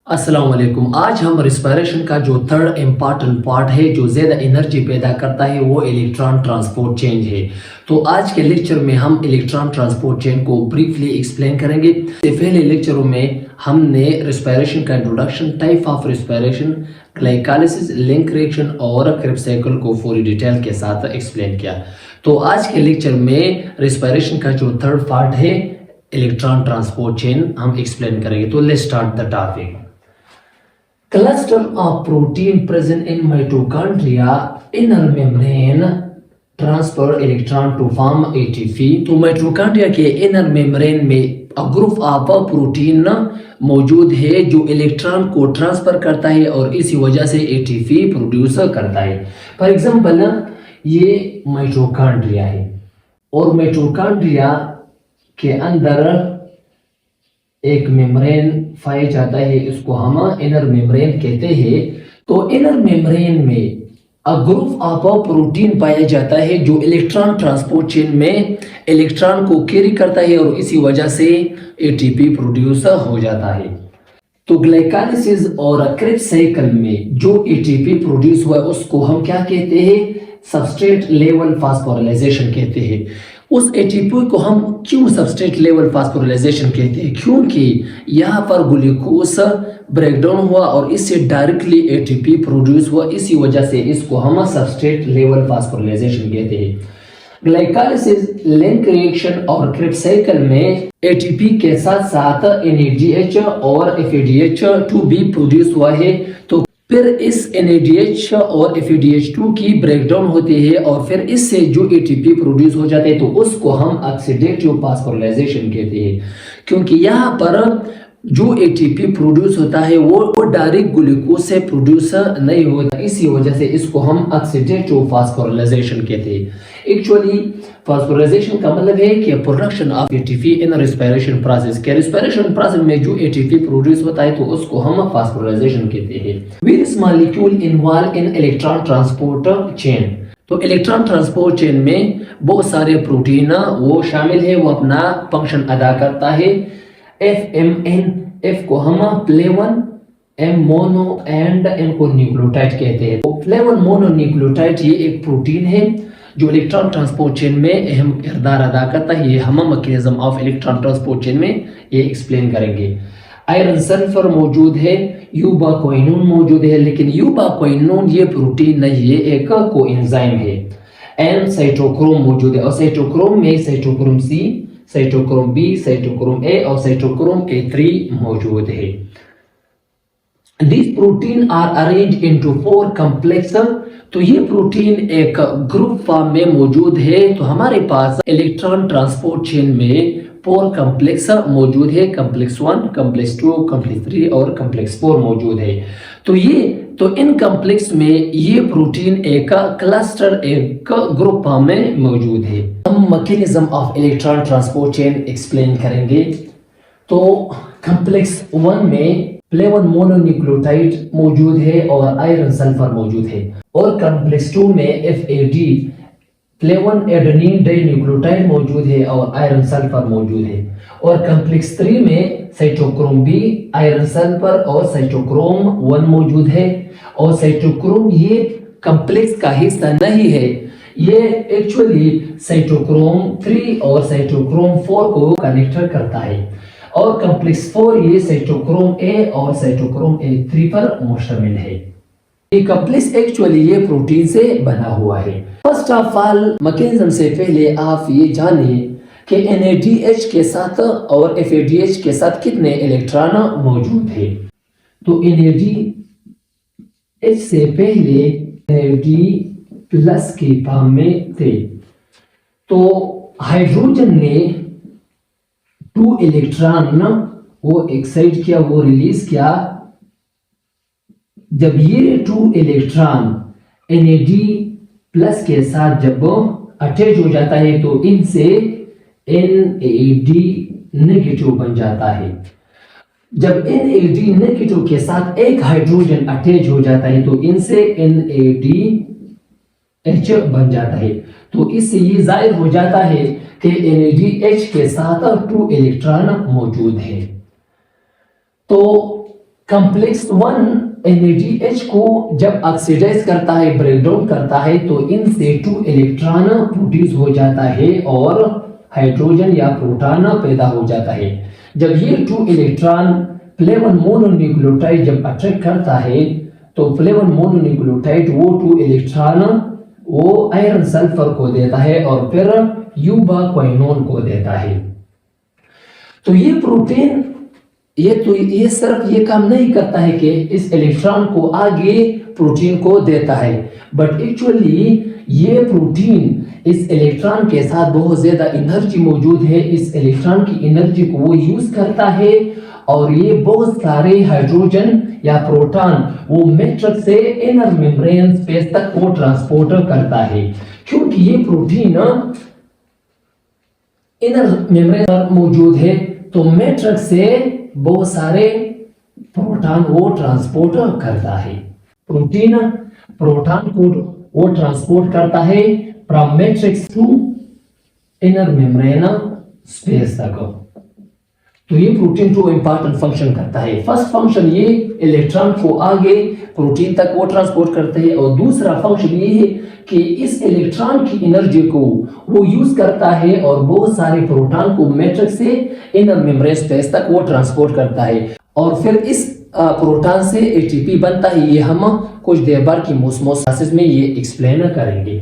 अस्सलाम वालेकुम। आज हम रिस्पायरेशन का जो थर्ड इम्पॉर्टेंट पार्ट है जो ज़्यादा एनर्जी पैदा करता है वो इलेक्ट्रॉन ट्रांसपोर्ट चेंज है। तो आज के लेक्चर में हम इलेक्ट्रॉन ट्रांसपोर्ट चेन को ब्रीफली एक्सप्लेन करेंगे। इससे पहले लेक्चरों में हमने रिस्पायरेशन का introduction, type of respiration, glycolysis, link reaction और क्रेब्स साइकिल को पूरी डिटेल के साथ एक्सप्लेन किया। तो आज के लेक्चर में रिस्पायरेशन का जो थर्ड पार्ट है इलेक्ट्रॉन ट्रांसपोर्ट चेन हम एक्सप्लेन करेंगे। तो let's start the topic. Cluster of protein present in mitochondria inner membrane transfer electron to form ATP। तो माइटोकॉन्ड्रिया के इनर मेम्ब्रेन में ग्रुप ऑफ प्रोटीन मौजूद है जो इलेक्ट्रॉन को ट्रांसफर करता है और इसी वजह से ATP प्रोड्यूस करता है। फॉर एग्जांपल ये माइटोकॉन्ड्रिया है और माइटोकॉन्ड्रिया के अंदर एक मेम्ब्रेन पाया जाता है, इसको हम इनर मेम्ब्रेन कहते हैं। तो इनर मेम्ब्रेन में ग्रुप ऑफ प्रोटीन पाया जाता है जो इलेक्ट्रॉन ट्रांसपोर्ट चेन में इलेक्ट्रॉन को कैरी करता है और इसी वजह से ATP प्रोड्यूस हो जाता है। तो ग्लाइकोलाइसिस और क्रेब्स साइकिल में जो ATP प्रोड्यूस हुआ है उसको हम क्या कहते हैं? सबस्ट्रेट लेवल फास्फोराइलेशन कहते हैं। उस ATP को हम क्यों सबस्ट्रेट लेवल फास्फोराइलेशन कहते हैं? क्योंकि यहाँ पर ग्लूकोज ब्रेकडाउन हुआ और इससे डायरेक्टली ATP प्रोड्यूस हुआ, इसी वजह से इसको हम सबस्ट्रेट लेवल फास्फोराइलेशन कहते हैं। ग्लाइकोलाइसिस, लिंक रिएक्शन और क्रेब्स साइकिल में ATP के साथ साथ NADH और FADH2 भी प्रोड्यूस हुआ है। तो फिर इस NADH और FADH2 की ब्रेकडाउन होती है और फिर इससे जो ATP प्रोड्यूस हो जाते हैं तो उसको हम ऑक्सीडेटिव फास्फोराइलेशन कहते हैं। क्योंकि यहाँ पर जो ATP प्रोड्यूस होता है वो डायरेक्ट ग्लूकोज से प्रोड्यूस नहीं होता, इसी वजह से इसको हम ऑक्सीडेटिव फास्फोराइलेशन कहते हैं। एक्चुअली फास्फोराइलेशन का मतलब है कि production of ATP in respiration process के रिस्पायरेशन प्रोसेस में जो ATP प्रोड्यूस होता है तो उसको हम फास्फोराइलेशन कहते हैं। Various molecule involve in electron transport chain. तो इलेक्ट्रॉन ट्रांसपोर्ट चेन में बहुत सारे प्रोटीन वो शामिल है, वो अपना फंक्शन अदा करता है। FMN, F को हम flavin, M mono and N को न्यूक्लियोटाइड कहते हैं। तो फ्लेवन मोनो न्यूक्लियोटाइड ये एक प्रोटीन है जो इलेक्ट्रॉन ट्रांसपोर्ट चेन में अहम किरदार अदा करता है। ये हम mechanism of electron transport chain में ये एक्सप्लेन करेंगे। आयरन सल्फर मौजूद है, यूबाक्विनोन मौजूद है, लेकिन यूबाक्विनोन ये प्रोटीन नहीं है, एक कोएंजाइम है। एन साइटोक्रोम मौजूद है और साइटोक्रोम में cytochrome C, cytochrome B, cytochrome A और साइटोक्रोम A3 मौजूद है। These protein are arranged into 4 complex। तो ये प्रोटीन एक ग्रुप फॉर्म में मौजूद है। तो हमारे पास इलेक्ट्रॉन ट्रांसपोर्ट चेन में 4 कॉम्प्लेक्स मौजूद है। कॉम्प्लेक्स 1, कॉम्प्लेक्स 2, कॉम्प्लेक्स 3 और कॉम्प्लेक्स 4 मौजूद है। तो इन कॉम्प्लेक्स में ये प्रोटीन एक क्लस्टर, एक ग्रुप फॉर्म में मौजूद है। हम mechanism of electron transport chain explain करेंगे। तो कॉम्प्लेक्स 1 में फ्लेवन मोनोन्यूक्लियोटाइड मौजूद है और आयरन सल्फर मौजूद है। और कॉम्प्लेक्स 2 में FAD फ्लेवन एडेनिन डाइन्यूक्लियोटाइड मौजूद है और आयरन सल्फर मौजूद है। और कॉम्प्लेक्स 3 में साइटोक्रोम B, आयरन सल्फर और साइटोक्रोम 1 मौजूद है। और साइटोक्रोम ये कॉम्प्लेक्स का हिस्सा नहीं है, ये एक्चुअली साइटोक्रोम 3 और साइटोक्रोम 4 को कनेक्ट करता है। और कॉम्प्लेक्स 4 ये साइटोक्रोम A और साइटोक्रोम A3 पर मुश्तमिल है। ये कॉम्प्लेक्स एक्चुअली ये प्रोटीन से बना हुआ है। फर्स्ट ऑफ ऑल मैकेनिज्म से पहले आप ये जानिए कि NADH के साथ और FADH के साथ कितने इलेक्ट्रॉन मौजूद है। तो NADH से पहले NAD प्लस के फॉर्म में थे। तो हाइड्रोजन ने 2 इलेक्ट्रॉन वो एक्साइट किया, वो रिलीज किया। जब ये 2 इलेक्ट्रॉन NAD प्लस के साथ जब अटैच हो जाता है तो इनसे NAD नेगेटिव बन जाता है। जब NAD नेगेटिव के साथ एक हाइड्रोजन अटैच हो जाता है तो इनसे NADH बन जाता है। तो इससे ये जाहिर हो जाता है कि NADH के साथ 2 इलेक्ट्रॉन मौजूद है। तो कॉम्प्लेक्स 1 NADH को जब ऑक्सीडाइज करता है, ब्रेक डाउन करता है, तो इनसे 2 इलेक्ट्रॉन प्रोड्यूस हो जाता है और हाइड्रोजन या प्रोटॉन पैदा हो जाता है। जब ये 2 इलेक्ट्रॉन प्लेवन मोनोन्यूक्लियोटाइड जब अट्रैक्ट करता है, तो प्लेवन मोनोन्यूक्लियोटाइड वो 2 इलेक्ट्रॉन वो आयरन सल्फर को देता है और फिर यूबाक्विनोन को देता है। तो ये प्रोटीन ये सिर्फ ये काम नहीं करता है कि इस इलेक्ट्रॉन को आगे प्रोटीन को देता है, बट एक्चुअली ये प्रोटीन इस इलेक्ट्रॉन के साथ बहुत ज्यादा एनर्जी मौजूद है। इस इलेक्ट्रॉन की एनर्जी को वो यूज करता है और ये बहुत सारे हाइड्रोजन या प्रोटॉन वो मैट्रिक्स से इनर मेम्ब्रेन स्पेस तक वो ट्रांसपोर्ट करता है। क्योंकि ये प्रोटीन इनर मेम्ब्रेन पर मौजूद है, तो मैट्रिक्स से बहुत सारे प्रोटॉन वो ट्रांसपोर्ट करता है। प्रोटीन प्रोटॉन को वो ट्रांसपोर्ट करता है from matrix to inner membrane space तक। तो ये प्रोटीन 2 इंपॉर्टेंट फंक्शन करता है। फर्स्ट फंक्शन ये इलेक्ट्रॉन को आगे प्रोटीन तक वो ट्रांसपोर्ट करते हैं, और दूसरा फंक्शन ये है कि इस इलेक्ट्रॉन की एनर्जी को वो यूज करता है और बहुत सारे प्रोटॉन को मैट्रिक्स से इनर मेम्ब्रेन स्पेस तक वो ट्रांसपोर्ट करता है, और फिर इस प्रोटॉन से एटीपी बनता है। ये हम कुछ देर बाद की मोस्मोस क्लासेस में ये एक्सप्लेन करेंगे।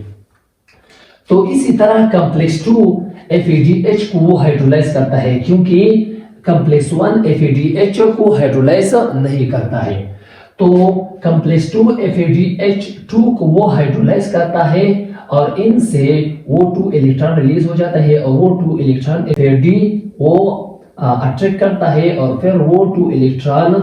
तो इसी तरह कॉम्प्लेक्स 2 FADH को वो हाइड्रोलाइज करता है, क्योंकि कॉम्प्लेक्स 1 FADH को हाइड्रोलाइज नहीं करता है। तो कॉम्प्लेक्स 2 FADH2 को वो हाइड्रोलाइज करता है और इनसे वो 2 इलेक्ट्रॉन रिलीज हो जाता है, और वो 2 इलेक्ट्रॉन FAD वो अट्रैक्ट करता है, और फिर वो 2 इलेक्ट्रॉन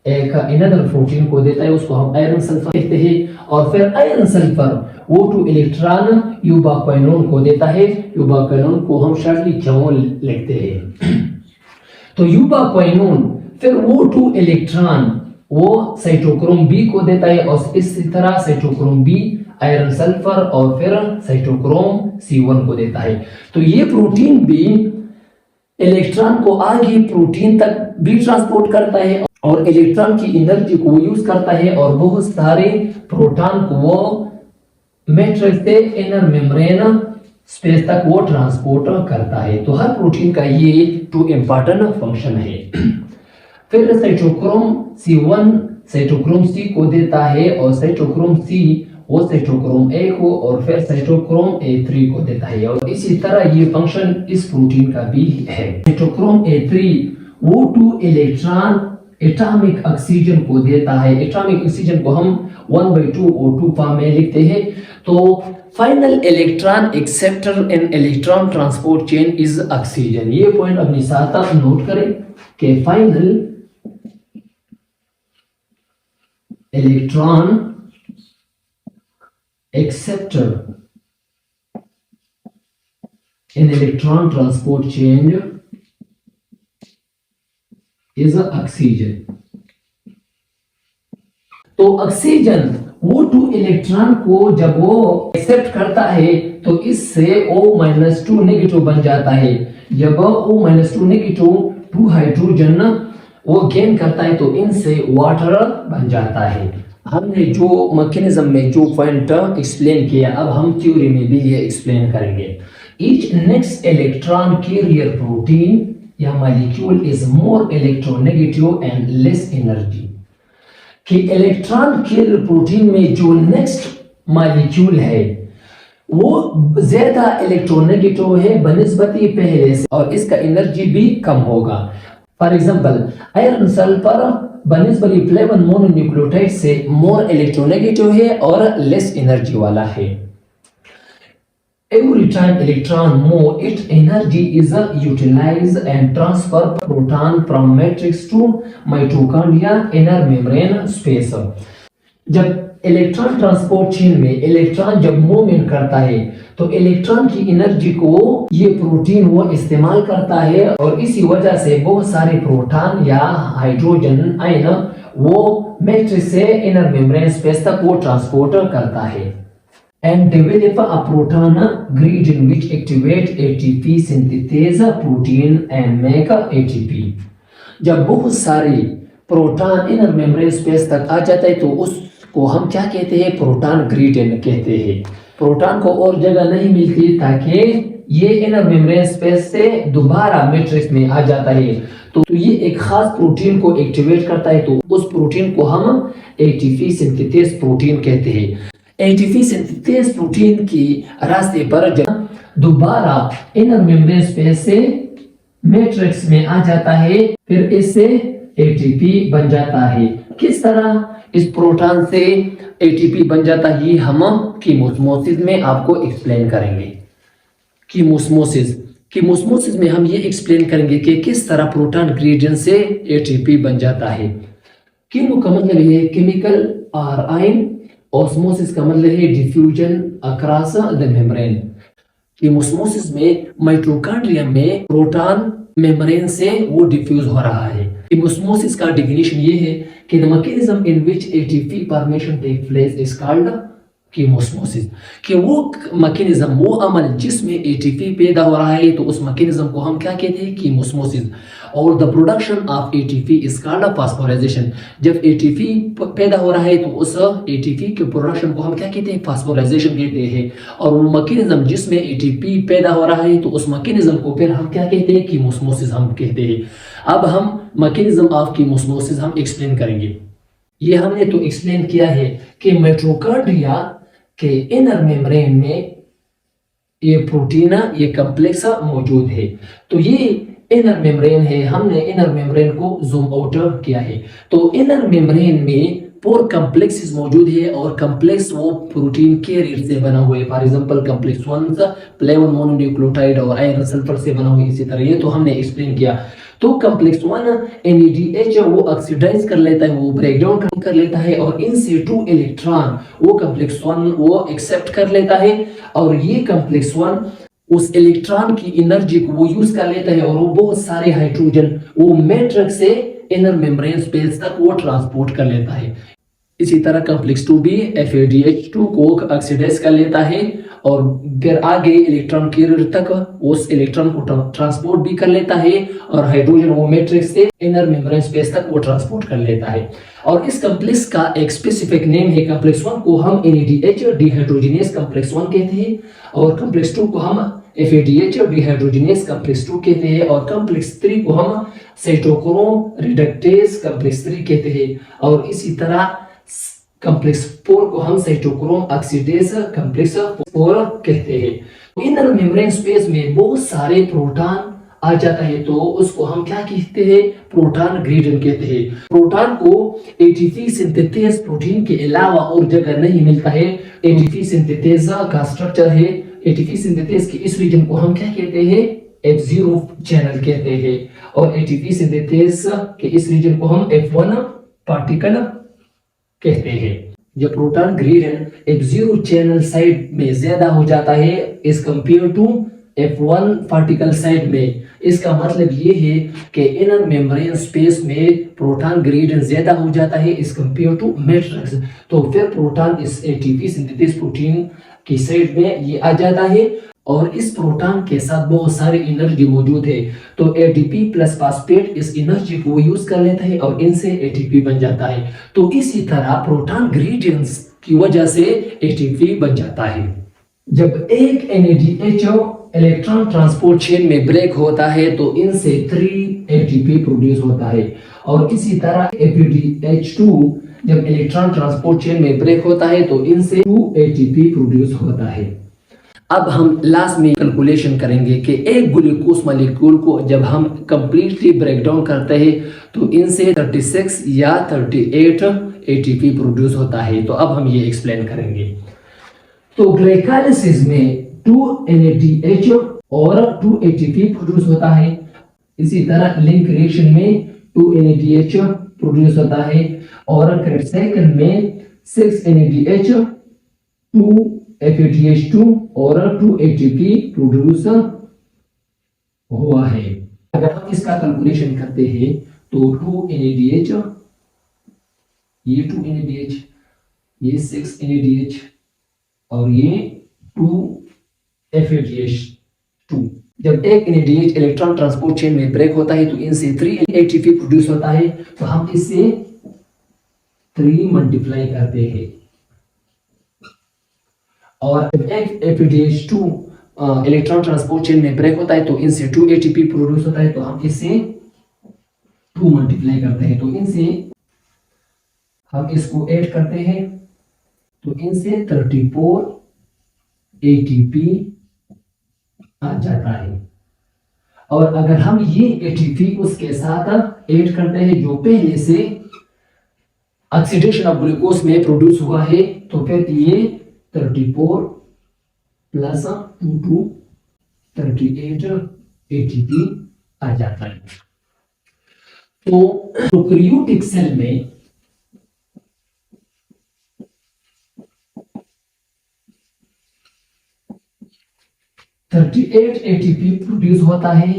एक इनर प्रोटीन को देता है, उसको हम आयरन सल्फर कहते हैं, और फिर आयरन सल्फर वो 2 इलेक्ट्रॉन यूबाक्विनोन को देता है। यूबाक्विनोन को हम शॉर्टली क्यों लिखते हैं? तो यूबाक्विनोन फिर वो 2 इलेक्ट्रॉन वो साइटोक्रोम बी को देता है, और इसी तरह साइटोक्रोम बी आयरन सल्फर और फिर साइटोक्रोम C1 को देता है। तो ये प्रोटीन भी इलेक्ट्रॉन को आगे प्रोटीन तक भी ट्रांसपोर्ट करता है और इलेक्ट्रॉन की एनर्जी को यूज करता है, और बहुत सारे प्रोटॉन को वो मैट्रिक्स से इनर मेम्ब्रेन स्पेस तक वो ट्रांसपोर्ट करता है। तो हर प्रोटीन का ये 2 इंपॉर्टेंट फंक्शन है। फिर साइटोक्रोम C1 साइटोक्रोम C को देता है, और साइटोक्रोम C वो साइटोक्रोम A को और फिर साइटोक्रोम A3 को देता है, और इसी तरह ये फंक्शन इस प्रोटीन का भी है। साइटोक्रोम A3 वो 2 इलेक्ट्रॉन एटॉमिक ऑक्सीजन को देता है। एटॉमिक ऑक्सीजन को हम 1/2 O2 फॉर्म में लिखते हैं। तो final electron acceptor in electron transport chain is oxygen. ये पॉइंट अपने साथ नोट करें कि final electron acceptor in electron transport chain is oxygen। तो ऑक्सीजन वो 2 इलेक्ट्रॉन को जब वो एक्सेप्ट करता है, तो इससे O-2 नेगेटिव बन जाता है। जब O-2 नेगेटिव 2 हाइड्रोजन वो गेन करता है, तो इनसे वाटर बन जाता है। हमने जो मैकेनिज्म में जो पॉइंट एक्सप्लेन किया, अब हम थ्योरी में भी ये एक्सप्लेन करेंगे। Each next electron carrier protein या molecule is more electronegative and less energy. कि इलेक्ट्रॉन कैरियर प्रोटीन में जो नेक्स्ट मॉलिक्यूल है वो ज्यादा इलेक्ट्रोनेगेटिव है बनिस्बती पहले से, और इसका एनर्जी भी कम होगा। फॉर एग्जांपल आयरन सल्फर बनिस्बती प्लेवन मोनोन्यूक्लियोटाइड से मोर इलेक्ट्रोनेगेटिव है और लेस एनर्जी वाला है। Every time electron move, its energy is utilized and transfer proton from matrix to mitochondria inner membrane space। जब इलेक्ट्रॉन ट्रांसपोर्ट चेन में electron जब movement करता है, तो इलेक्ट्रॉन की एनर्जी को ये प्रोटीन वो इस्तेमाल करता है, और इसी वजह से बहुत सारे प्रोटॉन या हाइड्रोजन आयन वो मैट्रिक्स से इनर मेम्ब्रेन स्पेस तक वो ट्रांसपोर्ट करता है। And develop a proton grid in which activate ATP synthesis protein and make ATP. जब बहुत सारे प्रोटॉन इनर मेम्ब्रेन स्पेस तक आ जाता है तो उसको हम क्या कहते हैं, प्रोटॉन ग्रेडियंट कहते हैं। प्रोटॉन को और जगह नहीं मिलती ताकि ये इनर मेम्ब्रेन स्पेस से दोबारा मैट्रिक्स में आ जाता है। तो ये एक खास प्रोटीन को एक्टिवेट करता है, तो उस प्रोटीन को हम एटीपी सिंथेटेज प्रोटीन कहते हैं। एटीपी सिंथेटेज प्रोटीन की रास्ते पर जब दोबारा इनर मेम्ब्रेन स्पेस से मैट्रिक्स में आ जाता है, फिर इससे एटीपी बन जाता है। किस तरह इस प्रोटॉन से एटीपी बन जाता है, ये हम कीमोस्मोसिस में आपको एक्सप्लेन करेंगे। कीमोस्मोसिस में हम ये एक्सप्लेन करेंगे कि किस तरह प्रोटॉन ग्रेडियंट से एटीपी बन जाता है। कीमो का मतलब है केमिकल और आयन, ऑस्मोसिस का मतलब है डिफ्यूजन अक्रॉस द मेम्ब्रेन। कीमोस्मोसिस में माइटोकॉन्ड्रिया में प्रोटॉन मेम्ब्रेन से वो डिफ्यूज हो रहा है। कीमोस्मोसिस का डेफिनेशन ये है कि the mechanism in which ATP formation take place is called chemiosmosis. कि वो मैकेनिज्म, वो अमल जिसमें एटीपी पैदा हो रहा है, तो उस मैकेनिज्म को हम क्या कहते हैं, कीमोस्मोसिस। और the production of ATP is called phosphorisation. जब एटीपी पैदा हो रहा है तो उस एटीपी के प्रोडक्शन को हम क्या कहते हैं, फास्फोराइजेशन कहते हैं। और वो मैकेनिज्म जिसमें एटीपी पैदा हो रहा है तो उस मैकेनिज्म को फिर हम क्या कहते हैं, कीमोस्मोसिस हम कहते हैं। अब हम मैकेनिज्म ऑफ कीमोस्मोसिस हम एक्सप्लेन करेंगे। ये हमने तो एक्सप्लेन किया है कि माइटोकॉन्ड्रिया के इनर मेम्ब्रेन में ये प्रोटीन, ये कॉम्प्लेक्स मौजूद है। तो ये इनर मेम्ब्रेन है, हमने इनर मेम्ब्रेन को जूम आउट किया है। तो इनर मेम्ब्रेन में पोर कॉम्प्लेक्सेस मौजूद है और कॉम्प्लेक्स वो प्रोटीन कैरियर से बना हुआ है। फॉर एग्जांपल कॉम्प्लेक्स 1 प्लेवन मोनोन्यूक्लियोटाइड और आयरन सल्फर से बना हुआ है। इसी तरह ये तो हमने एक्सप्लेन किया। तो कॉम्प्लेक्स 1 NADH वो ऑक्सीडाइज कर लेता है, वो ब्रेक डाउन कर लेता है और इनसे 2 इलेक्ट्रॉन वो कॉम्प्लेक्स 1 वो एक्सेप्ट कर लेता है। और ये कॉम्प्लेक्स 1 उस इलेक्ट्रॉन की एनर्जी को वो यूज कर लेता है और वो बहुत सारे हाइड्रोजन वो मैट्रिक्स से इनर मेम्ब्रेन स्पेस तक वो ट्रांसपोर्ट कर लेता है। इसी तरह कॉम्प्लेक्स 2 भी FADH2 को ऑक्सीडाइज कर लेता है और फिर आगे इलेक्ट्रॉन कैरियर तक उस इलेक्ट्रॉन को ट्रांसपोर्ट भी कर लेता है और हाइड्रोजन वो मैट्रिक्स से इनर मेम्ब्रेन स्पेस तक वो ट्रांसपोर्ट कर लेता है। और इस कॉम्प्लेक्स का एक स्पेसिफिक नेम है। कॉम्प्लेक्स 1 को हम NADH डिहाइड्रोजिनेस कॉम्प्लेक्स 1 कहते हैं और कॉम्प्लेक्स 2 को हम FADH डिहाइड्रोजिनेस कॉम्प्लेक्स 2 कहते हैं और कॉम्प्लेक्स 3 को हम साइटोक्रोम रिडक्टेज कॉम्प्लेक्स 3 कहते हैं। और इसी तरह कॉम्प्लेक्स 4 को हम साइटोक्रोम ऑक्सीडेज कॉम्प्लेक्स 4 कहते हैं। इनर मेम्ब्रेन स्पेस में बहुत सारे प्रोटॉन आ जाता है तो उसको हम क्या कहते हैं, प्रोटॉन ग्रेडियंट कहते हैं। प्रोटॉन को एटीपी सिंथेटेज प्रोटीन के अलावा और जगह नहीं मिलता है। एटीपी सिंथेटेज का स्ट्रक्चर है, एटीपी सिंथेटेज के इस रीजन को हम क्या कहते हैं, F0 चैनल कहते हैं और एटीपी सिंथेटेज के इस रीजन को हम F1 पार्टिकल कहते हैं। जब proton gradient F0 channel side में ज्यादा हो जाता है इस compare to F1 particle side में, इसका मतलब ये है कि इनर मेम्ब्रेन स्पेस में प्रोटॉन ग्रेडियंट ज्यादा हो जाता है इस कंपेयर टू मैट्रिक्स। तो फिर प्रोटॉन इस एटीपी सिंथेसिस प्रोटीन की साइड में ये आ जाता है और इस प्रोटॉन के साथ बहुत सारी एनर्जी मौजूद है। तो ATP प्लस फास्फेट इस एनर्जी को यूज कर लेता है और इनसे ATP बन जाता है। तो इसी तरह प्रोटॉन ग्रेडियंट्स की वजह से ATP बन जाता है। जब एक NADH इलेक्ट्रॉन ट्रांसपोर्ट चेन में ब्रेक होता है तो इनसे 3 ATP प्रोड्यूस होता है और इसी तरह FADH2 जब इलेक्ट्रॉन ट्रांसपोर्ट चेन में ब्रेक होता है तो इनसे 2 ATP प्रोड्यूस होता है। अब हम लास्ट में कैलकुलेशन करेंगे कि एक ग्लूकोज मॉलिक्यूल को जब हम कंप्लीटली ब्रेक डाउन करते हैं तो इनसे 36 या 38 ATP प्रोड्यूस होता है। तो अब हम ये एक्सप्लेन करेंगे। तो ग्लाइकोलाइसिस में 2 NADH और 2 ATP प्रोड्यूस होता है। इसी तरह लिंक रिएक्शन में 2 NADH प्रोड्यूस होता है और क्रेब्स साइकिल में 6 NADH 2 FADH2 और 2 ATP प्रोड्यूस हुआ है। अगर हम इसका कैलकुलेशन करते हैं तो 2 NADH, ये 2 NADH, ये 6 NADH और ये 2 FADH2। जब एक NADH इलेक्ट्रॉन ट्रांसपोर्ट चेन में ब्रेक होता है तो इनसे 3 ATP प्रोड्यूस होता है, तो हम इससे 3 मल्टीप्लाई करते हैं। और जब एक APDH2 इलेक्ट्रॉन ट्रांसपोर्ट चेन में ब्रेक होता है तो इनसे 2 ATP प्रोड्यूस होता है, तो हम इससे 2 मल्टीप्लाई करते हैं। तो इनसे हम इसको ऐड करते हैं तो इनसे 34 ATP आ जाता है। और अगर हम ये ATP उसके साथ ऐड करते हैं जो पहले से ऑक्सीडेशन ऑफ ग्लूकोज में प्रोड्यूस हुआ है, तो फिर ये 34 प्लस 2 38 ATP आ जाता है। तो प्रोकैरियोटिक सेल में ATP प्रोड्यूस होता है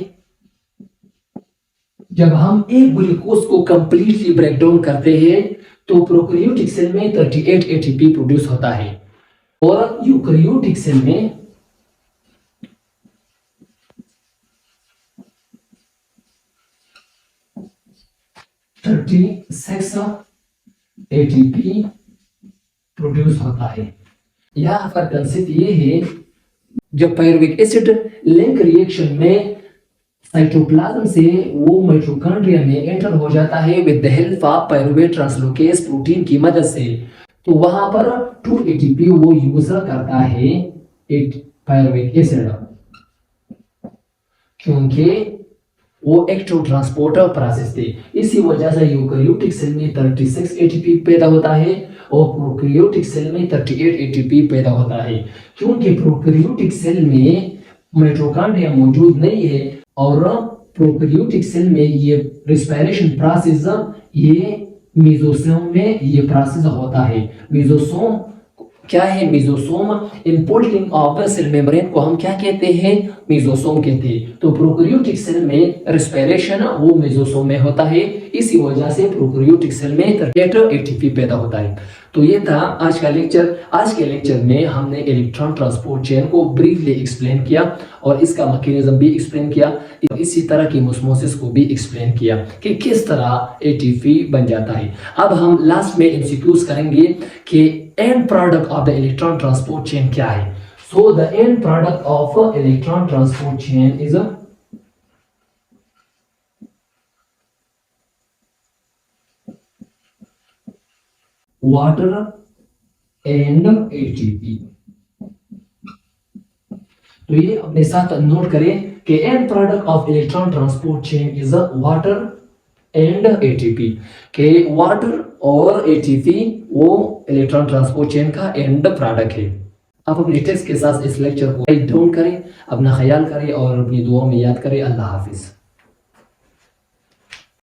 जब हम एक ग्लूकोज को कंप्लीटली ब्रेक डाउन करते हैं, तो प्रोकैरियोटिक सेल में 38 ATP प्रोड्यूस होता है और यूकैरियोटिक सेल में 36 ATP प्रोड्यूस होता है। यहाँ पर कंसेप्ट ये है, जब पायरुविक एसिड लिंक रिएक्शन में साइटोप्लाज्म से वो माइटोकॉन्ड्रिया में एंटर हो जाता है with the help of pyruvate translocase protein की मदद से, तो वहां पर 2 ATP वो यूज करता है पायरुविक एसिड, क्योंकि वो एक्टिव ट्रांसपोर्टर प्रोसेस थे। इसी वजह से यूकैरियोटिक सेल में 36 ATP पैदा होता है और प्रोकैरियोटिक सेल में 38 ATP पैदा होता है, क्योंकि प्रोकैरियोटिक सेल में माइटोकॉन्ड्रिया मौजूद नहीं है और प्रोकैरियोटिक सेल में ये रेस्पिरेशन प्रोसेस ये मेसोसोम में ये प्रोसेस होता है। मेसोसोम क्या है? Mesosome infolding of cell membrane को हम क्या कहते हैं? मेसोसोम कहते हैं। तो प्रोकैरियोटिक सेल में रेस्पिरेशन वो मेसोसोम में होता है, इसी वजह से प्रोकैरियोटिक सेल में 38 ATP पैदा होता है। तो ये था आज का लेक्चर। आज के लेक्चर में हमने इलेक्ट्रॉन ट्रांसपोर्ट चेन को ब्रीफली एक्सप्लेन किया और इसका मैकेनिज्म भी एक्सप्लेन किया, इसी तरह की ऑस्मोसिस को भी एक्सप्लेन किया कि किस तरह ATP बन जाता है। अब हम लास्ट में MCQs करेंगे कि and product of the electron transport chain क्या है। So the end product of electron transport chain is water and ATP। तो ये अपने साथ नोट करें कि and product of electron transport chain is water and ATP, के वाटर और ATP वो इलेक्ट्रॉन ट्रांसपोर्ट चेन का एंड प्रोडक्ट है। आप अपने टेक्स्ट के साथ इस लेक्चर को राइट डाउन करें, अपना ख्याल करें और अपनी दुआओं में याद करें। अल्लाह हाफिज।